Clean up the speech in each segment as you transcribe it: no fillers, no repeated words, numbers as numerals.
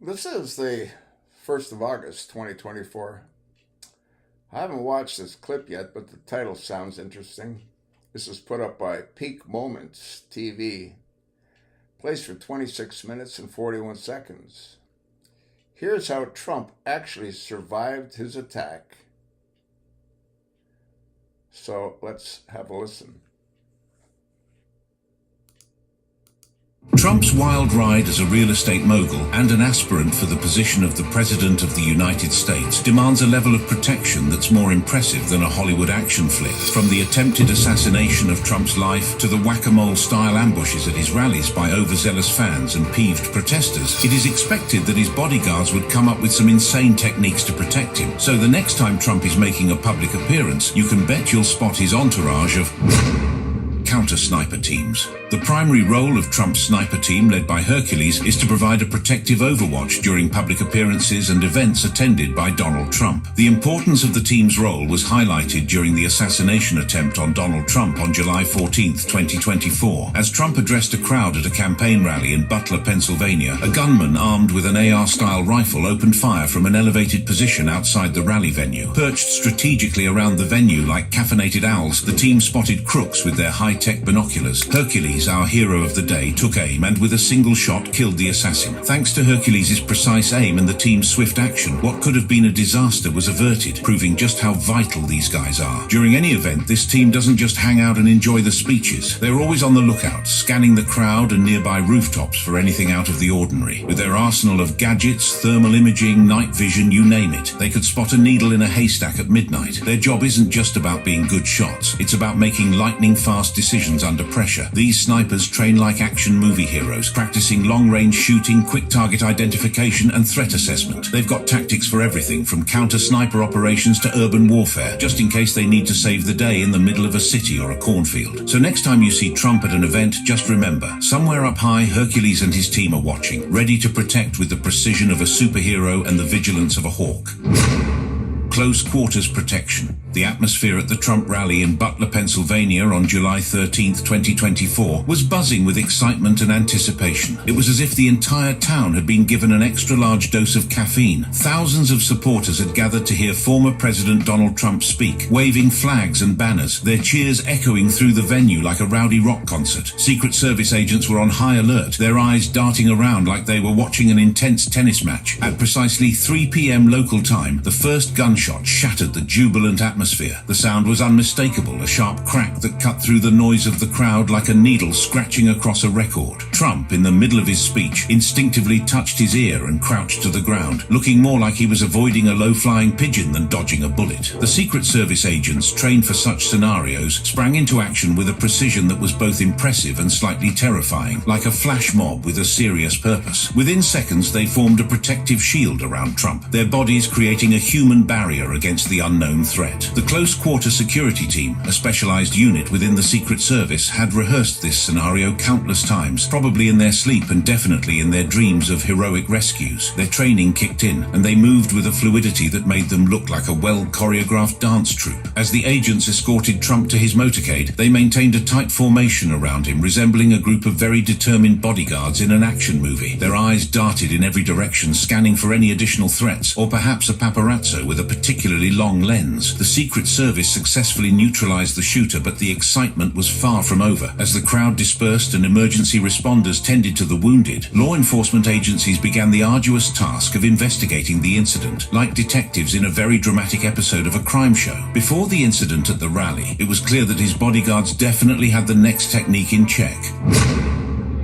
This is the 1st of August, 2024. I haven't watched this clip yet, but the title sounds interesting. This is put up by Peak Moments TV. Plays for 26 minutes and 41 seconds. Here's how Trump actually survived his attack. So let's have a listen. Trump's wild ride as a real estate mogul and an aspirant for the position of the President of the United States demands a level of protection that's more impressive than a Hollywood action flick. From the attempted assassination of Trump's life to the whack-a-mole-style ambushes at his rallies by overzealous fans and peeved protesters, it is expected that his bodyguards would come up with some insane techniques to protect him. So the next time Trump is making a public appearance, you can bet you'll spot his entourage of counter-sniper teams. The primary role of Trump's sniper team, led by Hercules, is to provide a protective overwatch during public appearances and events attended by Donald Trump. The importance of the team's role was highlighted during the assassination attempt on Donald Trump on July 14, 2024. As Trump addressed a crowd at a campaign rally in Butler, Pennsylvania, a gunman armed with an AR-style rifle opened fire from an elevated position outside the rally venue. Perched strategically around the venue like caffeinated owls, the team spotted crooks with their high-tech binoculars. Hercules, our hero of the day, took aim and with a single shot killed the assassin. Thanks to Hercules' precise aim and the team's swift action, what could have been a disaster was averted, proving just how vital these guys are. During any event, this team doesn't just hang out and enjoy the speeches. They're always on the lookout, scanning the crowd and nearby rooftops for anything out of the ordinary. With their arsenal of gadgets, thermal imaging, night vision, you name it, they could spot a needle in a haystack at midnight. Their job isn't just about being good shots, it's about making lightning-fast decisions under pressure. These snipers train like action movie heroes, practicing long-range shooting, quick target identification, and threat assessment. They've got tactics for everything from counter-sniper operations to urban warfare, just in case they need to save the day in the middle of a city or a cornfield. So next time you see Trump at an event, just remember, somewhere up high, Hercules and his team are watching, ready to protect with the precision of a superhero and the vigilance of a hawk. Close quarters protection. The atmosphere at the Trump rally in Butler, Pennsylvania on July 13, 2024 was buzzing with excitement and anticipation. It was as if the entire town had been given an extra-large dose of caffeine. Thousands of supporters had gathered to hear former President Donald Trump speak, waving flags and banners, their cheers echoing through the venue like a rowdy rock concert. Secret Service agents were on high alert, their eyes darting around like they were watching an intense tennis match. At precisely 3 p.m. local time, the first gunshot shattered the jubilant atmosphere. The sound was unmistakable, a sharp crack that cut through the noise of the crowd like a needle scratching across a record. Trump, in the middle of his speech, instinctively touched his ear and crouched to the ground, looking more like he was avoiding a low-flying pigeon than dodging a bullet. The Secret Service agents, trained for such scenarios, sprang into action with a precision that was both impressive and slightly terrifying, like a flash mob with a serious purpose. Within seconds, they formed a protective shield around Trump, their bodies creating a human barrier against the unknown threat. The close-quarter security team, a specialized unit within the Secret Service, had rehearsed this scenario countless times, probably in their sleep and definitely in their dreams of heroic rescues. Their training kicked in, and they moved with a fluidity that made them look like a well-choreographed dance troupe. As the agents escorted Trump to his motorcade, they maintained a tight formation around him, resembling a group of very determined bodyguards in an action movie. Their eyes darted in every direction, scanning for any additional threats, or perhaps a paparazzo with a particularly long lens. The Secret Service successfully neutralized the shooter, but the excitement was far from over. As the crowd dispersed and emergency responders tended to the wounded, law enforcement agencies began the arduous task of investigating the incident, like detectives in a very dramatic episode of a crime show. Before the incident at the rally, it was clear that his bodyguards definitely had the next technique in check.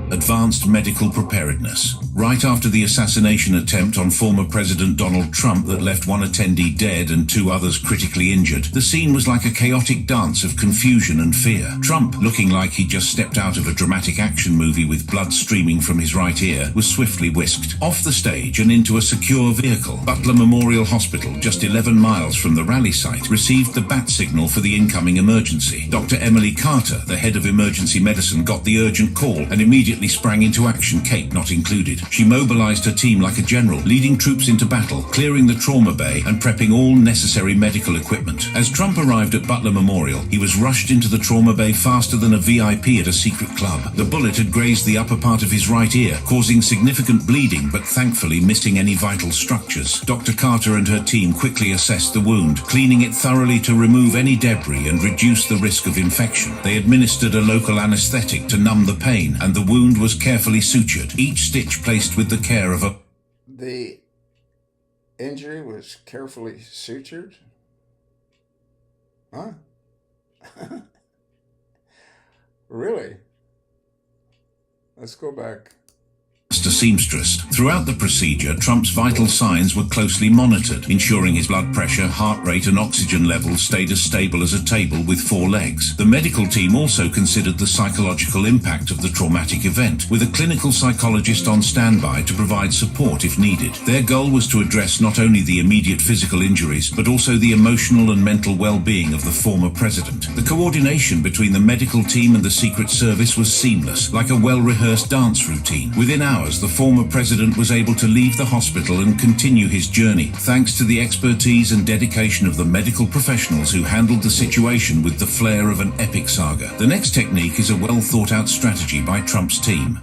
Advanced medical preparedness. Right after the assassination attempt on former President Donald Trump that left one attendee dead and 2 others critically injured, the scene was like a chaotic dance of confusion and fear. Trump, looking like he'd just stepped out of a dramatic action movie with blood streaming from his right ear, was swiftly whisked off the stage and into a secure vehicle. Butler Memorial Hospital, just 11 miles from the rally site, received the bat signal for the incoming emergency. Dr. Emily Carter, the head of emergency medicine, got the urgent call and immediately immediately sprang into action, cape not included. She mobilized her team like a general, leading troops into battle, clearing the trauma bay and prepping all necessary medical equipment. As Trump arrived at Butler Memorial, he was rushed into the trauma bay faster than a VIP at a secret club. The bullet had grazed the upper part of his right ear, causing significant bleeding but thankfully missing any vital structures. Dr. Carter and her team quickly assessed the wound, cleaning it thoroughly to remove any debris and reduce the risk of infection. They administered a local anesthetic to numb the pain, and the wound was carefully sutured, each stitch placed with the care of a... The injury was carefully sutured? Huh? Really? Let's go back. A seamstress. Throughout the procedure, Trump's vital signs were closely monitored, ensuring his blood pressure, heart rate and oxygen levels stayed as stable as a table with 4 legs. The medical team also considered the psychological impact of the traumatic event, with a clinical psychologist on standby to provide support if needed. Their goal was to address not only the immediate physical injuries, but also the emotional and mental well-being of the former president. The coordination between the medical team and the Secret Service was seamless, like a well-rehearsed dance routine. Within hours, the former president was able to leave the hospital and continue his journey, thanks to the expertise and dedication of the medical professionals who handled the situation with the flair of an epic saga. The next technique is a well-thought-out strategy by Trump's team.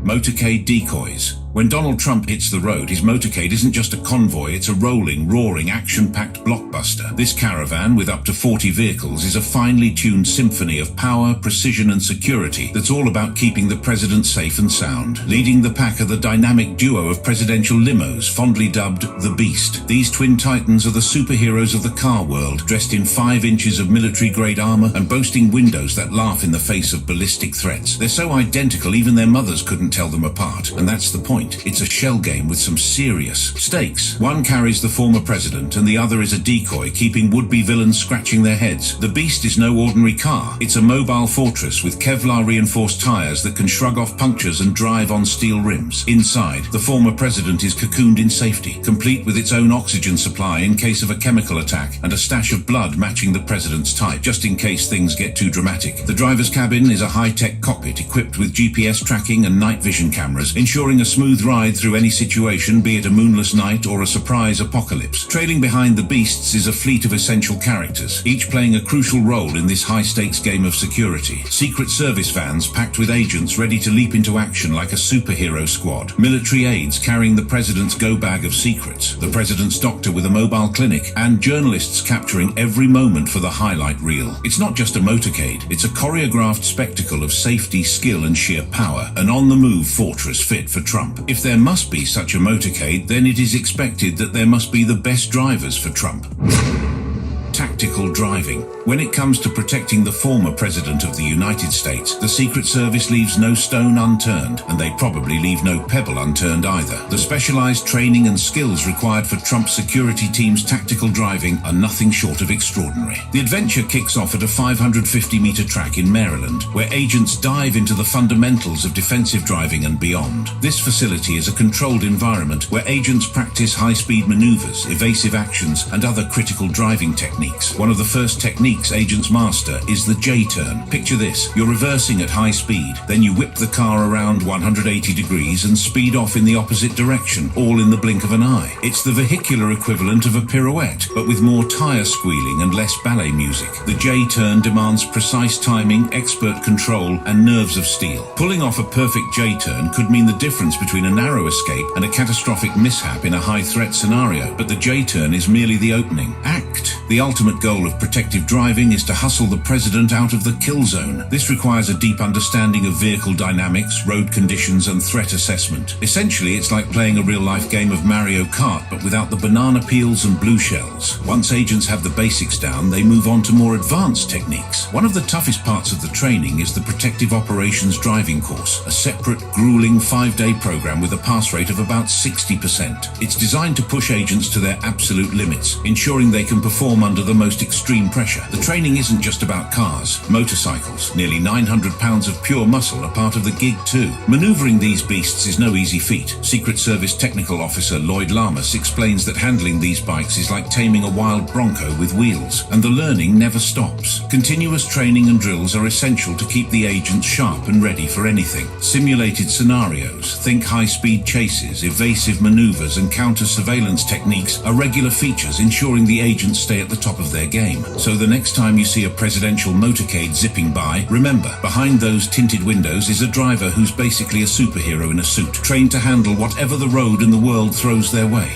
Motorcade decoys. When Donald Trump hits the road, his motorcade isn't just a convoy, it's a rolling, roaring, action-packed blockbuster. This caravan, with up to 40 vehicles, is a finely tuned symphony of power, precision and security that's all about keeping the president safe and sound. Leading the pack are the dynamic duo of presidential limos, fondly dubbed the Beast. These twin titans are the superheroes of the car world, dressed in 5 inches of military-grade armor and boasting windows that laugh in the face of ballistic threats. They're so identical even their mothers couldn't tell them apart, and that's the point. It's a shell game with some serious stakes. One carries the former president and the other is a decoy, keeping would-be villains scratching their heads. The Beast is no ordinary car. It's a mobile fortress with Kevlar-reinforced tires that can shrug off punctures and drive on steel rims. Inside, the former president is cocooned in safety, complete with its own oxygen supply in case of a chemical attack and a stash of blood matching the president's type, just in case things get too dramatic. The driver's cabin is a high-tech cockpit equipped with GPS tracking and night vision cameras, ensuring a smooth ride through any situation, be it a moonless night or a surprise apocalypse. Trailing behind the Beasts is a fleet of essential characters, each playing a crucial role in this high-stakes game of security. Secret Service vans packed with agents ready to leap into action like a superhero squad. Military aides carrying the president's go-bag of secrets, the president's doctor with a mobile clinic, and journalists capturing every moment for the highlight reel. It's not just a motorcade, it's a choreographed spectacle of safety, skill and sheer power, an on-the-move fortress fit for Trump. If there must be such a motorcade, then it is expected that there must be the best drivers for Trump. Tactical driving. When it comes to protecting the former president of the United States, the Secret Service leaves no stone unturned, and they probably leave no pebble unturned either. The specialized training and skills required for Trump's security team's tactical driving are nothing short of extraordinary. The adventure kicks off at a 550-meter track in Maryland, where agents dive into the fundamentals of defensive driving and beyond. This facility is a controlled environment where agents practice high-speed maneuvers, evasive actions, and other critical driving techniques. One of the first techniques agents master is the J-turn. Picture this: you're reversing at high speed, then you whip the car around 180 degrees and speed off in the opposite direction, all in the blink of an eye. It's the vehicular equivalent of a pirouette, but with more tire squealing and less ballet music. The J-turn demands precise timing, expert control, and nerves of steel. Pulling off a perfect J-turn could mean the difference between a narrow escape and a catastrophic mishap in a high-threat scenario, but the J-turn is merely the opening act. The ultimate goal of protective driving is to hustle the president out of the kill zone. This requires a deep understanding of vehicle dynamics, road conditions, and threat assessment. Essentially, it's like playing a real-life game of Mario Kart, but without the banana peels and blue shells. Once agents have the basics down, they move on to more advanced techniques. One of the toughest parts of the training is the Protective Operations Driving Course, a separate, grueling 5-day program with a pass rate of about 60%. It's designed to push agents to their absolute limits, ensuring they can perform under under the most extreme pressure. The training isn't just about cars, motorcycles. Nearly 900 pounds of pure muscle are part of the gig too. Maneuvering these beasts is no easy feat. Secret Service Technical Officer Lloyd Lamas explains that handling these bikes is like taming a wild bronco with wheels, and the learning never stops. Continuous training and drills are essential to keep the agents sharp and ready for anything. Simulated scenarios, think high-speed chases, evasive maneuvers and counter-surveillance techniques are regular features ensuring the agents stay at the top of their game. So the next time you see a presidential motorcade zipping by, remember, behind those tinted windows is a driver who's basically a superhero in a suit, trained to handle whatever the road and the world throws their way.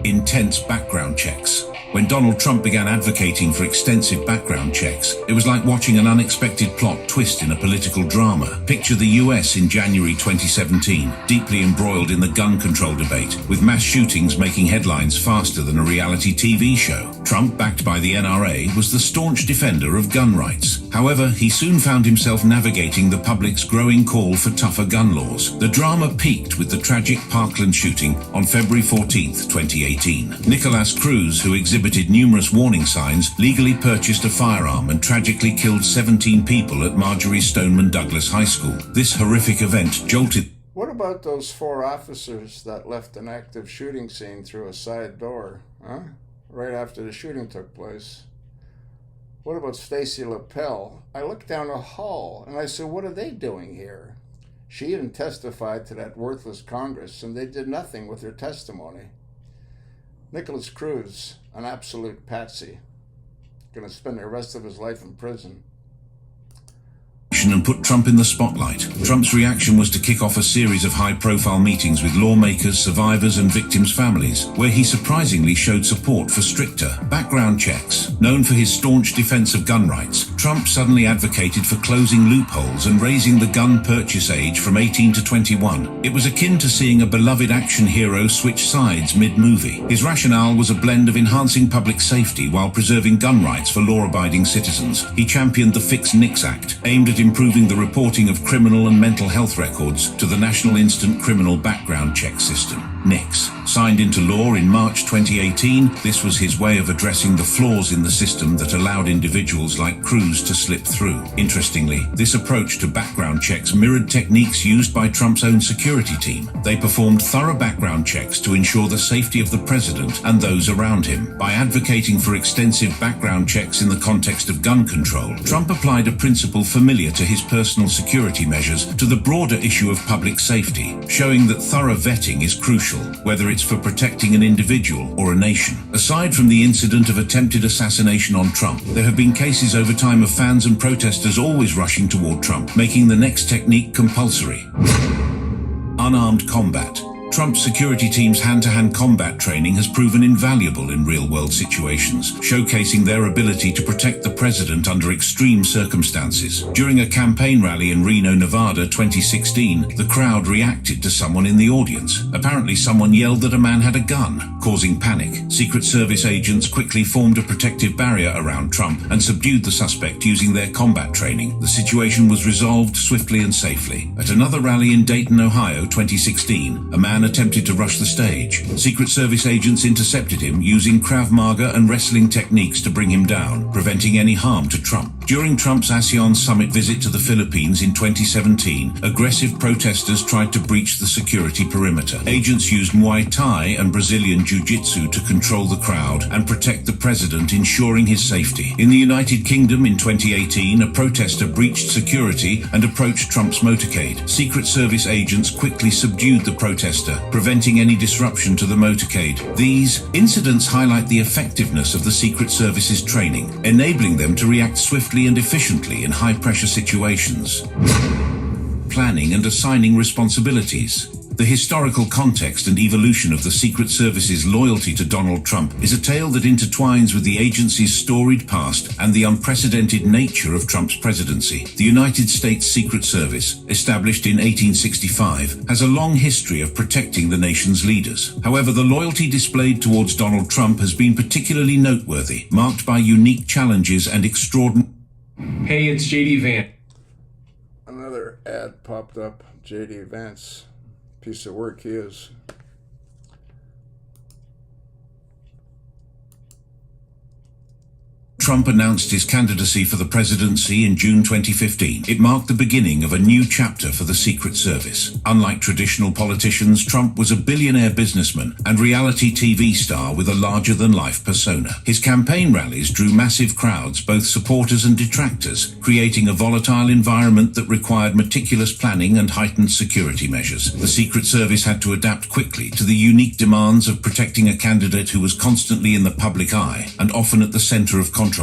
Intense background checks. When Donald Trump began advocating for extensive background checks, it was like watching an unexpected plot twist in a political drama. Picture the US in January 2017, deeply embroiled in the gun control debate, with mass shootings making headlines faster than a reality TV show. Trump, backed by the NRA, was the staunch defender of gun rights. However, he soon found himself navigating the public's growing call for tougher gun laws. The drama peaked with the tragic Parkland shooting on February 14, 2018. Nicholas Cruz, who exhibited numerous warning signs, legally purchased a firearm and tragically killed 17 people at Marjorie Stoneman Douglas High School. This horrific event jolted. What about those 4 officers that left an active shooting scene through a side door, right after the shooting took place? What about Stacy LaPelle? I looked down a hall and I said, what are they doing here? She even testified to that worthless Congress, and they did nothing with her testimony. Nicholas Cruz, an absolute patsy, going to spend the rest of his life in prison. And put Trump in the spotlight. Trump's reaction was to kick off a series of high-profile meetings with lawmakers, survivors and victims' families, where he surprisingly showed support for stricter background checks. Known for his staunch defense of gun rights, Trump suddenly advocated for closing loopholes and raising the gun purchase age from 18 to 21. It was akin to seeing a beloved action hero switch sides mid-movie. His rationale was a blend of enhancing public safety while preserving gun rights for law-abiding citizens. He championed the Fix NICS Act, aimed at improving the reporting of criminal and mental health records to the National Instant Criminal Background Check System, NICS. Signed into law in March 2018, this was his way of addressing the flaws in the system that allowed individuals like Cruz to slip through. Interestingly, this approach to background checks mirrored techniques used by Trump's own security team. They performed thorough background checks to ensure the safety of the president and those around him. By advocating for extensive background checks in the context of gun control, Trump applied a principle familiar to his personal security measures to the broader issue of public safety, showing that thorough vetting is crucial, whether it's for protecting an individual or a nation. Aside from the incident of attempted assassination on Trump, there have been cases over time of fans and protesters always rushing toward Trump, making the next technique compulsory. Unarmed combat. Trump's security team's hand-to-hand combat training has proven invaluable in real-world situations, showcasing their ability to protect the president under extreme circumstances. During a campaign rally in Reno, Nevada, 2016, the crowd reacted to someone in the audience. Apparently, someone yelled that a man had a gun, causing panic. Secret Service agents quickly formed a protective barrier around Trump and subdued the suspect using their combat training. The situation was resolved swiftly and safely. At another rally in Dayton, Ohio, 2016, a man attempted to rush the stage. Secret Service agents intercepted him using Krav Maga and wrestling techniques to bring him down, preventing any harm to Trump. During Trump's ASEAN summit visit to the Philippines in 2017, aggressive protesters tried to breach the security perimeter. Agents used Muay Thai and Brazilian Jiu-Jitsu to control the crowd and protect the president, ensuring his safety. In the United Kingdom in 2018, a protester breached security and approached Trump's motorcade. Secret Service agents quickly subdued the protester, preventing any disruption to the motorcade. These incidents highlight the effectiveness of the Secret Service's training, enabling them to react swiftly and efficiently in high-pressure situations. Planning and assigning responsibilities. The historical context and evolution of the Secret Service's loyalty to Donald Trump is a tale that intertwines with the agency's storied past and the unprecedented nature of Trump's presidency. The United States Secret Service, established in 1865, has a long history of protecting the nation's leaders. However, the loyalty displayed towards Donald Trump has been particularly noteworthy, marked by unique challenges and extraordinary... Hey, it's JD Vance. Another ad popped up. JD Vance. Piece of work he is. Trump announced his candidacy for the presidency in June 2015, it marked the beginning of a new chapter for the Secret Service. Unlike traditional politicians, Trump was a billionaire businessman and reality TV star with a larger-than-life persona. His campaign rallies drew massive crowds, both supporters and detractors, creating a volatile environment that required meticulous planning and heightened security measures. The Secret Service had to adapt quickly to the unique demands of protecting a candidate who was constantly in the public eye and often at the center of controversy.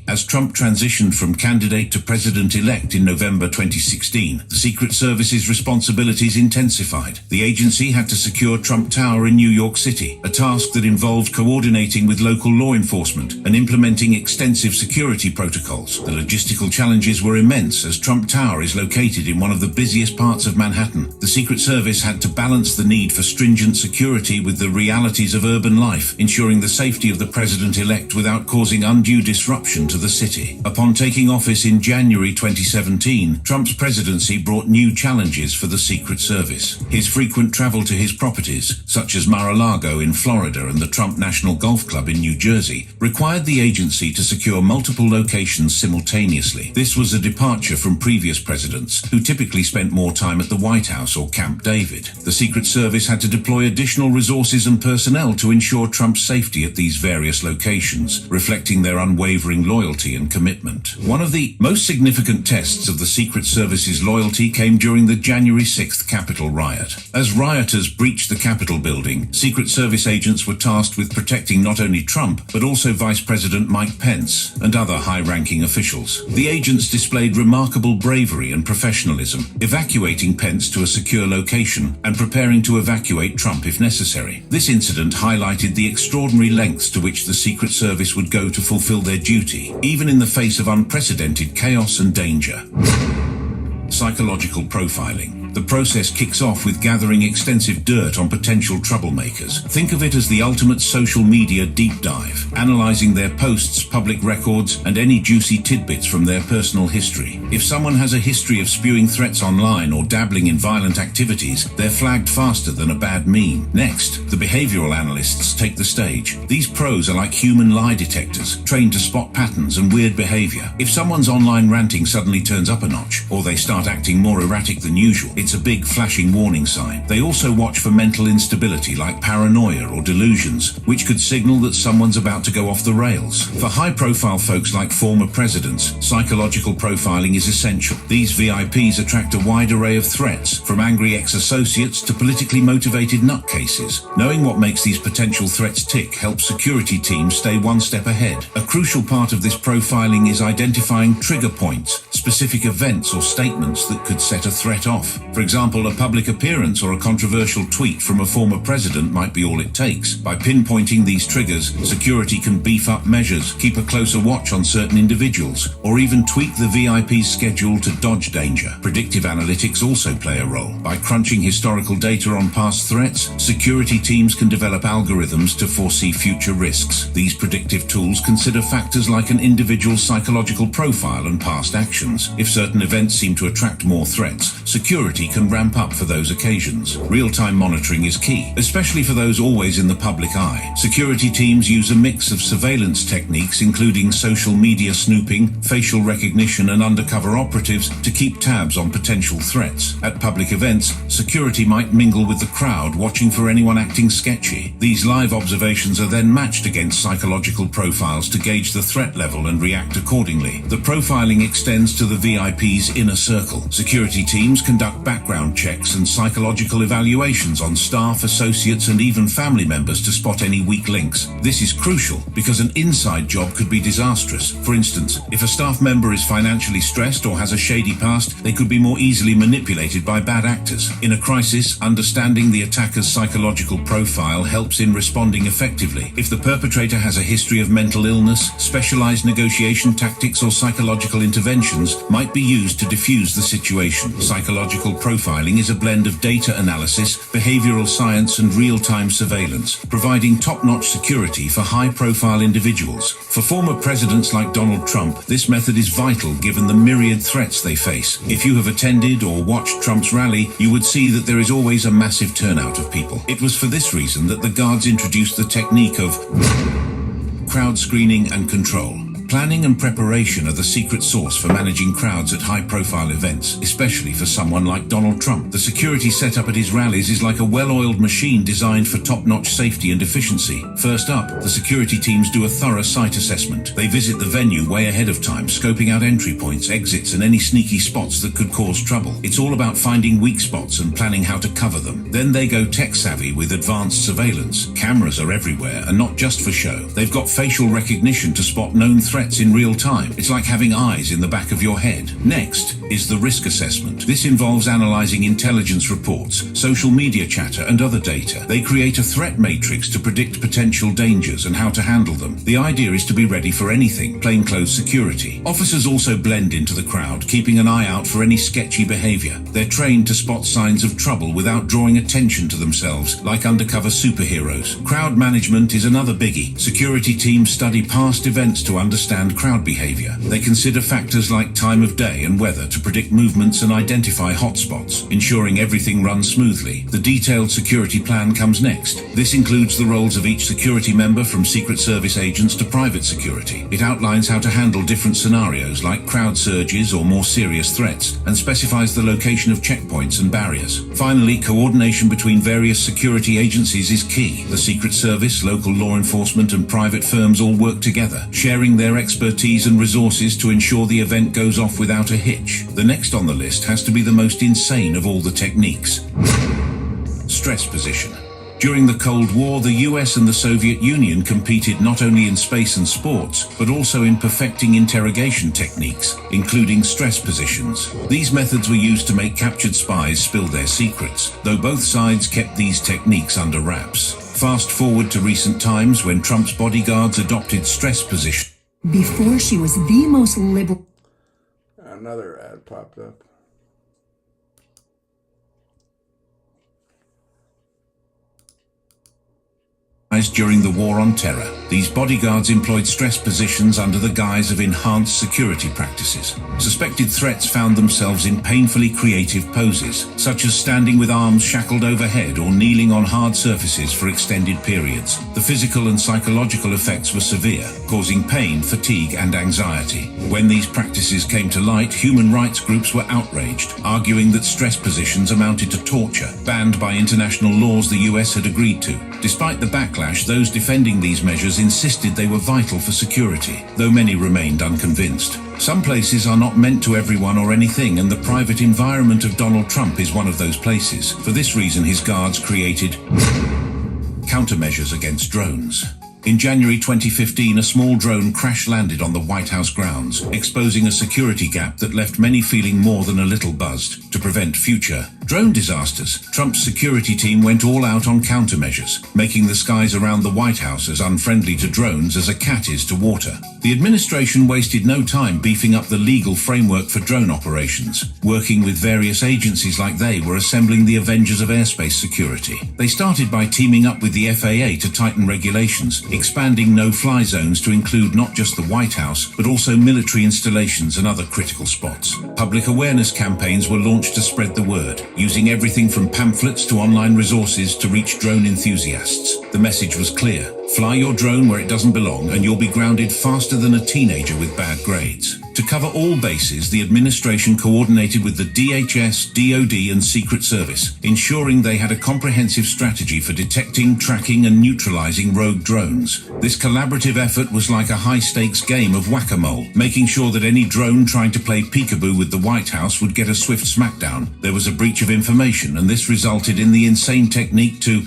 As Trump transitioned from candidate to president-elect in November 2016, the Secret Service's responsibilities intensified. The agency had to secure Trump Tower in New York City, a task that involved coordinating with local law enforcement and implementing extensive security protocols. The logistical challenges were immense, as Trump Tower is located in one of the busiest parts of Manhattan. The Secret Service had to balance the need for stringent security with the realities of urban life, ensuring the safety of the president-elect without causing undue disruption to the city. Upon taking office in January 2017, Trump's presidency brought new challenges for the Secret Service. His frequent travel to his properties, such as Mar-a-Lago in Florida and the Trump National Golf Club in New Jersey, required the agency to secure multiple locations simultaneously. This was a departure from previous presidents, who typically spent more time at the White House or Camp David. The Secret Service had to deploy additional resources and personnel to ensure Trump's safety at these various locations, reflecting their unwavering loyalty and commitment. One of the most significant tests of the Secret Service's loyalty came during the January 6th Capitol riot. As rioters breached the Capitol building, Secret Service agents were tasked with protecting not only Trump, but also Vice President Mike Pence and other high-ranking officials. The agents displayed remarkable bravery and professionalism, evacuating Pence to a secure location and preparing to evacuate Trump if necessary. This incident highlighted the extraordinary lengths to which the Secret Service would go to fulfill their duty, even in the face of unprecedented chaos and danger. Psychological profiling. The process kicks off with gathering extensive dirt on potential troublemakers. Think of it as the ultimate social media deep dive, analyzing their posts, public records, and any juicy tidbits from their personal history. If someone has a history of spewing threats online or dabbling in violent activities, they're flagged faster than a bad meme. Next, the behavioral analysts take the stage. These pros are like human lie detectors, trained to spot patterns and weird behavior. If someone's online ranting suddenly turns up a notch, or they start acting more erratic than usual, it's a big flashing warning sign. They also watch for mental instability like paranoia or delusions, which could signal that someone's about to go off the rails. For high-profile folks like former presidents, psychological profiling is essential. These VIPs attract a wide array of threats, from angry ex-associates to politically motivated nutcases. Knowing what makes these potential threats tick helps security teams stay one step ahead. A crucial part of this profiling is identifying trigger points, specific events or statements that could set a threat off. For example, a public appearance or a controversial tweet from a former president might be all it takes. By pinpointing these triggers, security can beef up measures, keep a closer watch on certain individuals, or even tweak the VIP's schedule to dodge danger. Predictive analytics also play a role. By crunching historical data on past threats, security teams can develop algorithms to foresee future risks. These predictive tools consider factors like an individual's psychological profile and past actions. If certain events seem to attract more threats, security can ramp up for those occasions. Real-time monitoring is key, especially for those always in the public eye. Security teams use a mix of surveillance techniques, including social media snooping, facial recognition, and undercover operatives to keep tabs on potential threats. At public events, security might mingle with the crowd, watching for anyone acting sketchy. These live observations are then matched against psychological profiles to gauge the threat level and react accordingly. The profiling extends to the VIP's inner circle. Security teams conduct background checks and psychological evaluations on staff, associates, and even family members to spot any weak links. This is crucial because an inside job could be disastrous. For instance, if a staff member is financially stressed or has a shady past, they could be more easily manipulated by bad actors. In a crisis, understanding the attacker's psychological profile helps in responding effectively. If the perpetrator has a history of mental illness, specialized negotiation tactics or psychological interventions might be used to diffuse the situation. Psychological profiling is a blend of data analysis, behavioral science, and real-time surveillance, providing top-notch security for high-profile individuals. For former presidents like Donald Trump, this method is vital given the myriad threats they face. If you have attended or watched Trump's rally, you would see that there is always a massive turnout of people. It was for this reason that the guards introduced the technique of crowd screening and control. Planning and preparation are the secret sauce for managing crowds at high-profile events, especially for someone like Donald Trump. The security setup at his rallies is like a well-oiled machine designed for top-notch safety and efficiency. First up, the security teams do a thorough site assessment. They visit the venue way ahead of time, scoping out entry points, exits, and any sneaky spots that could cause trouble. It's all about finding weak spots and planning how to cover them. Then they go tech-savvy with advanced surveillance. Cameras are everywhere, and not just for show. They've got facial recognition to spot known threats in real time. It's like having eyes in the back of your head. Next is the risk assessment. This involves analyzing intelligence reports, social media chatter, and other data. They create a threat matrix to predict potential dangers and how to handle them. The idea is to be ready for anything, plainclothes security. Officers also blend into the crowd, keeping an eye out for any sketchy behavior. They're trained to spot signs of trouble without drawing attention to themselves, like undercover superheroes. Crowd management is another biggie. Security teams study past events to understand crowd behavior. They consider factors like time of day and weather to predict movements and identify hotspots, ensuring everything runs smoothly. The detailed security plan comes next. This includes the roles of each security member, from Secret Service agents to private security. It outlines how to handle different scenarios like crowd surges or more serious threats, and specifies the location of checkpoints and barriers. Finally, coordination between various security agencies is key. The Secret Service, local law enforcement, and private firms all work together, sharing their expertise and resources to ensure the event goes off without a hitch. The next on the list has to be the most insane of all the techniques. Stress position. During the Cold War, the US and the Soviet Union competed not only in space and sports, but also in perfecting interrogation techniques, including stress positions. These methods were used to make captured spies spill their secrets, though both sides kept these techniques under wraps. Fast forward to recent times when Trump's bodyguards adopted stress position. Before she was the most liberal. Another ad popped up. During the War on Terror, these bodyguards employed stress positions under the guise of enhanced security practices. Suspected threats found themselves in painfully creative poses, such as standing with arms shackled overhead or kneeling on hard surfaces for extended periods. The physical and psychological effects were severe, causing pain, fatigue, and anxiety. When these practices came to light, human rights groups were outraged, arguing that stress positions amounted to torture, banned by international laws the US had agreed to. Despite the backlash, those defending these measures insisted they were vital for security, though many remained unconvinced. Some places are not meant to everyone or anything, and the private environment of Donald Trump is one of those places. For this reason, his guards created countermeasures against drones. In January 2015, a small drone crash-landed on the White House grounds, exposing a security gap that left many feeling more than a little buzzed. To prevent future drone disasters, Trump's security team went all out on countermeasures, making the skies around the White House as unfriendly to drones as a cat is to water. The administration wasted no time beefing up the legal framework for drone operations. Working with various agencies like they were assembling the Avengers of airspace security. They started by teaming up with the FAA to tighten regulations, expanding no-fly zones to include not just the White House, but also military installations and other critical spots. Public awareness campaigns were launched to spread the word, using everything from pamphlets to online resources to reach drone enthusiasts. The message was clear: fly your drone where it doesn't belong and you'll be grounded faster than a teenager with bad grades. To cover all bases, the administration coordinated with the DHS, DoD, and Secret Service, ensuring they had a comprehensive strategy for detecting, tracking, and neutralizing rogue drones. This collaborative effort was like a high-stakes game of whack-a-mole, making sure that any drone trying to play peekaboo with the White House would get a swift smackdown. There was a breach of information, and this resulted in the insane technique to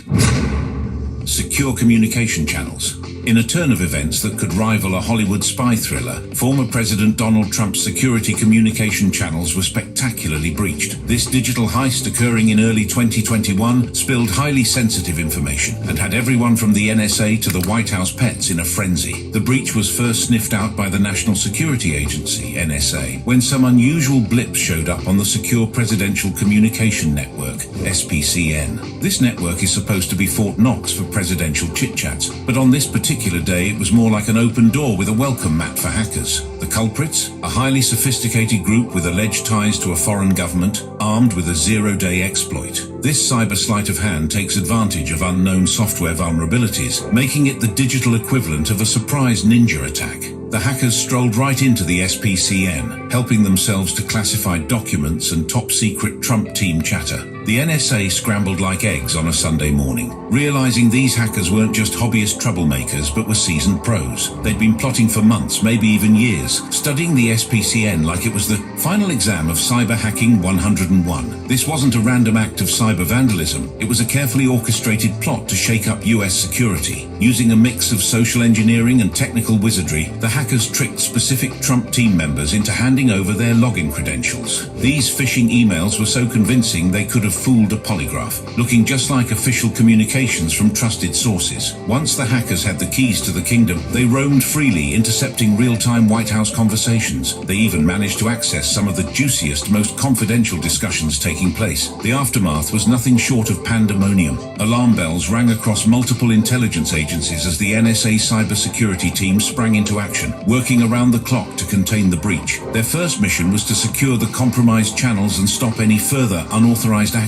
secure communication channels. In a turn of events that could rival a Hollywood spy thriller, former President Donald Trump's security communication channels were spectacularly breached. This digital heist, occurring in early 2021, spilled highly sensitive information and had everyone from the NSA to the White House pets in a frenzy. The breach was first sniffed out by the National Security Agency, NSA, when some unusual blips showed up on the Secure Presidential Communication Network, SPCN. This network is supposed to be Fort Knox for presidential chit-chats, but on this particular day it was more like an open door with a welcome mat for hackers. The culprits? A highly sophisticated group with alleged ties to a foreign government, armed with a zero-day exploit. This cyber sleight of hand takes advantage of unknown software vulnerabilities, making it the digital equivalent of a surprise ninja attack. The hackers strolled right into the SPCN, helping themselves to classified documents and top-secret Trump team chatter. The NSA scrambled like eggs on a Sunday morning, realizing these hackers weren't just hobbyist troublemakers but were seasoned pros. They'd been plotting for months, maybe even years, studying the SPCN like it was the final exam of Cyber Hacking 101. This wasn't a random act of cyber vandalism. It was a carefully orchestrated plot to shake up US security. Using a mix of social engineering and technical wizardry, the hackers tricked specific Trump team members into handing over their login credentials. These phishing emails were so convincing they could have fooled a polygraph, looking just like official communications from trusted sources. Once the hackers had the keys to the kingdom, they roamed freely, intercepting real-time White House conversations. They even managed to access some of the juiciest, most confidential discussions taking place. The aftermath was nothing short of pandemonium. Alarm bells rang across multiple intelligence agencies as the NSA cybersecurity team sprang into action, working around the clock to contain the breach. Their first mission was to secure the compromised channels and stop any further unauthorized access.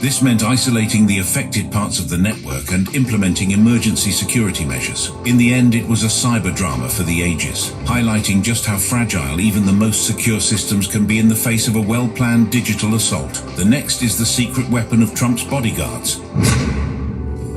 This meant isolating the affected parts of the network and implementing emergency security measures. In the end, it was a cyber drama for the ages, highlighting just how fragile even the most secure systems can be in the face of a well-planned digital assault. The next is the secret weapon of Trump's bodyguards: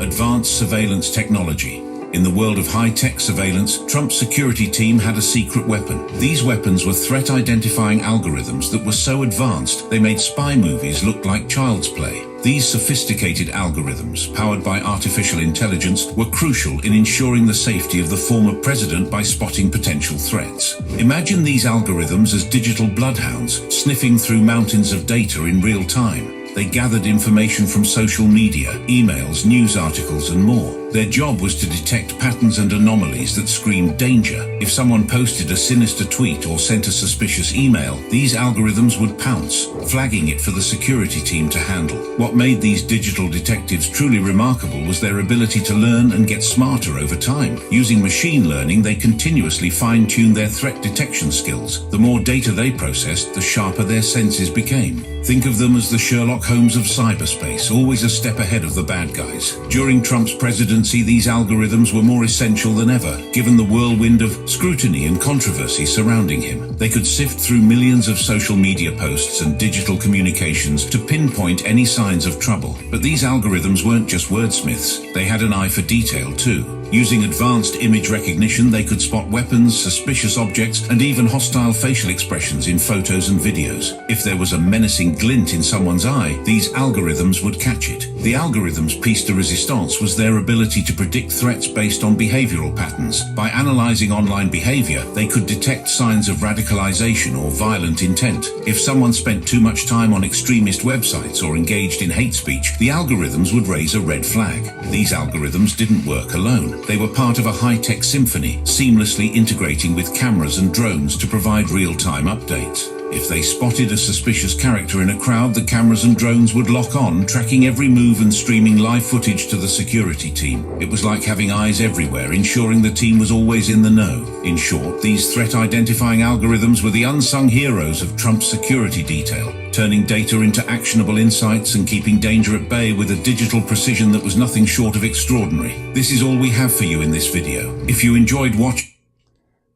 advanced surveillance technology. In the world of high-tech surveillance, Trump's security team had a secret weapon. These weapons were threat-identifying algorithms that were so advanced they made spy movies look like child's play. These sophisticated algorithms, powered by artificial intelligence, were crucial in ensuring the safety of the former president by spotting potential threats. Imagine these algorithms as digital bloodhounds, sniffing through mountains of data in real time. They gathered information from social media, emails, news articles, and more. Their job was to detect patterns and anomalies that screamed danger. If someone posted a sinister tweet or sent a suspicious email, these algorithms would pounce, flagging it for the security team to handle. What made these digital detectives truly remarkable was their ability to learn and get smarter over time. Using machine learning, they continuously fine-tuned their threat detection skills. The more data they processed, the sharper their senses became. Think of them as the Sherlock Holmes of cyberspace, always a step ahead of the bad guys. During Trump's presidency, these algorithms were more essential than ever, given the whirlwind of scrutiny and controversy surrounding him. They could sift through millions of social media posts and digital communications to pinpoint any signs of trouble. But these algorithms weren't just wordsmiths. They had an eye for detail too. Using advanced image recognition, they could spot weapons, suspicious objects, and even hostile facial expressions in photos and videos. If there was a menacing glint in someone's eye, these algorithms would catch it. The algorithms' piece de resistance was their ability to predict threats based on behavioral patterns. By analyzing online behavior, they could detect signs of radicalization or violent intent. If someone spent too much time on extremist websites or engaged in hate speech, the algorithms would raise a red flag. These algorithms didn't work alone. They were part of a high-tech symphony, seamlessly integrating with cameras and drones to provide real-time updates. If they spotted a suspicious character in a crowd, the cameras and drones would lock on, tracking every move and streaming live footage to the security team. It was like having eyes everywhere, ensuring the team was always in the know. In short, these threat-identifying algorithms were the unsung heroes of Trump's security detail, turning data into actionable insights and keeping danger at bay with a digital precision that was nothing short of extraordinary. This is all we have for you in this video. If you enjoyed watching...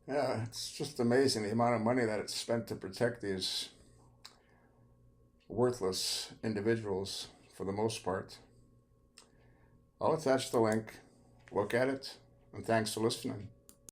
Yeah, it's just amazing the amount of money that it's spent to protect these worthless individuals for the most part. I'll attach the link. Look at it, and thanks for listening.